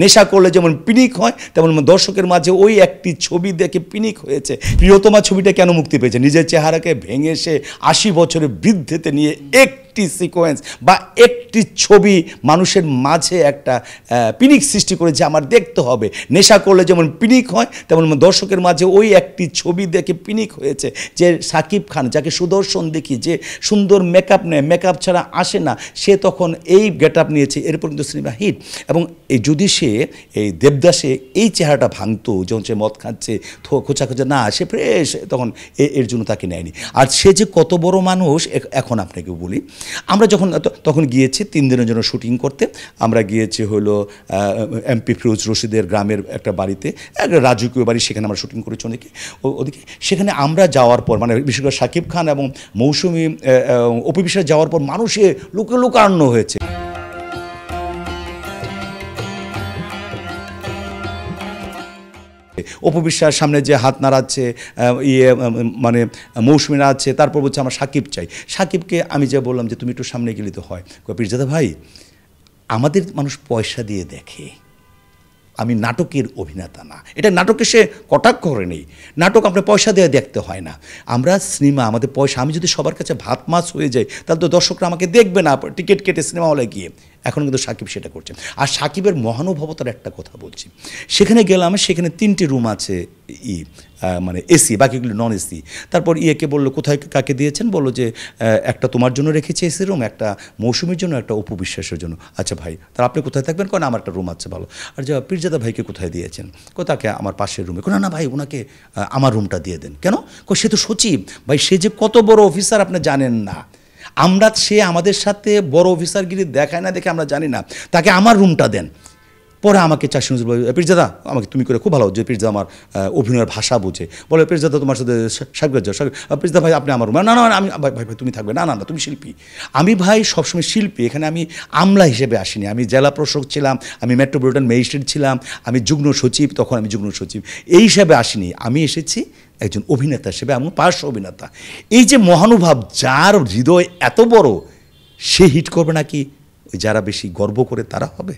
নেশা করলে যেমন পিনিক হয় তেমন দর্শকের মাঝে ওই একটি ছবি দেখে পিনিক হয়েছে। প্রিয়তমা ছবিটা কেন মুক্তি পেয়েছে? নিজের চেহারাকে ভেঙে সে 80 বছরের বৃদ্ধেতে নিয়ে একটি সিকোয়েন্স বা একটি ছবি মানুষের মাঝে একটা পিনিক সৃষ্টি করেছে, আমার দেখতে হবে। নেশা করলে যেমন পিনিক হয় তেমন দর্শকের মাঝে ওই একটি ছবি দেখে পিনিক হয়েছে। যে সাকিব খান, যাকে সুদর্শন দেখি, যে সুন্দর মেকআপ নেয়, মেকআপ ছাড়া আসে না, সে তখন এই গেট আপ নিয়েছে, এরপর কিন্তু সিনেমা হিট। এবং যদি সে এই দেবদাসে এই চেহারাটা ভাঙতো, যখন সে মদ খাচ্ছে, খোঁচা খোঁচা না, সে ফ্রেশ, তখন এর জন্য তাকে নেয়নি। আর সে যে কত বড় মানুষ এখন আপনাকে বলি, আমরা যখন তখন গিয়েছি 3 দিনের জন্য শুটিং করতে। আমরা গিয়েছি হলো এমপি ফিরোজ রশিদের গ্রামের একটা বাড়িতে, একটা রাজকীয় বাড়ি, সেখানে আমরা শুটিং করেছি ওদিকে। সেখানে আমরা যাওয়ার পর, মানে বিশেষ করে শাকিব খান এবং মৌসুমী অপু বিশ্বাস যাওয়ার পর মানুষে লোকারণ্য হয়েছে। অপু বিশ্বাস সামনে যে হাত নাড়াচ্ছে, মানে মৌসুমী নাড়াচ্ছে, তারপর বলছে আমরা সাকিব চাই। সাকিবকে আমি যা বললাম যে তুমি একটু সামনে গেলে তো হয়। পীরজাদা ভাই, আমাদের মানুষ পয়সা দিয়ে দেখে, আমি নাটকের অভিনেতা না। এটা নাটকে সে কটাক্ষ করে নেই, নাটক আপনার পয়সা দিয়ে দেখতে হয় না। আমরা সিনেমা, আমাদের পয়সা, আমি যদি সবার কাছে ভাত মাছ হয়ে যাই তাহলে তো দর্শকরা আমাকে দেখবে না টিকিট কেটে সিনেমা হলে গিয়ে। এখন কিন্তু সাকিব সেটা করছে। আর সাকিবের মহানুভবতার একটা কথা বলছি, সেখানে গেলাম, সেখানে 3টি রুম আছে, মানে এসি, বাকিগুলো নন এসি। তারপর ইয়েকে বললো কোথায় কাকে দিয়েছেন, বললো যে একটা তোমার জন্য রেখেছি এসি রুম, একটা মৌসুমীর জন্য, একটা অপু বিশ্বাসের জন্য। আচ্ছা ভাই, তাহলে আপনি কোথায় থাকবেন? কারণ আমার একটা রুম আছে ভালো। আর যা পীরজাদা ভাইকে কোথায় দিয়েছেন? তাকে আমার পাশের রুমে। না না ভাই, ওনাকে আমার রুমটা দিয়ে দেন। কেন? সে তো সচিব ভাই, সে যে কত বড় অফিসার আপনি জানেন না। সে আমাদের সাথে বড় অফিসারগিরি দেখায় না দেখে আমরা জানি না, তাকে আমার রুমটা দেন। পরে আমাকে চাষি নজরুল বলে, পীরজাদা আমাকে তুমি করে খুব ভালো, যে পীরজাদা আমার অভিনয়ের ভাষা বোঝে, বলে পীরজাদা তোমার সাথে সাকবের যাও। পীরজাদা ভাই আপনি আমার রুম। না না আমি ভাই তুমি থাকবে। না না না, তুমি শিল্পী। আমি ভাই সবসময় শিল্পী, এখানে আমি আমলা হিসেবে আসিনি। আমি জেলা প্রশাসক ছিলাম, আমি মেট্রোপলিটন ম্যাজিস্ট্রেট ছিলাম, আমি যুগ্ম সচিব, তখন আমি যুগ্ম সচিব, এই হিসাবে আসিনি। আমি এসেছি একজন অভিনেতা হিসেবে, এবং পার্শ্ব অভিনেতা। এই যে মহানুভব, যার হৃদয় এত বড়, সে হিট করবে নাকি যারা বেশি গর্ব করে তারা হবে?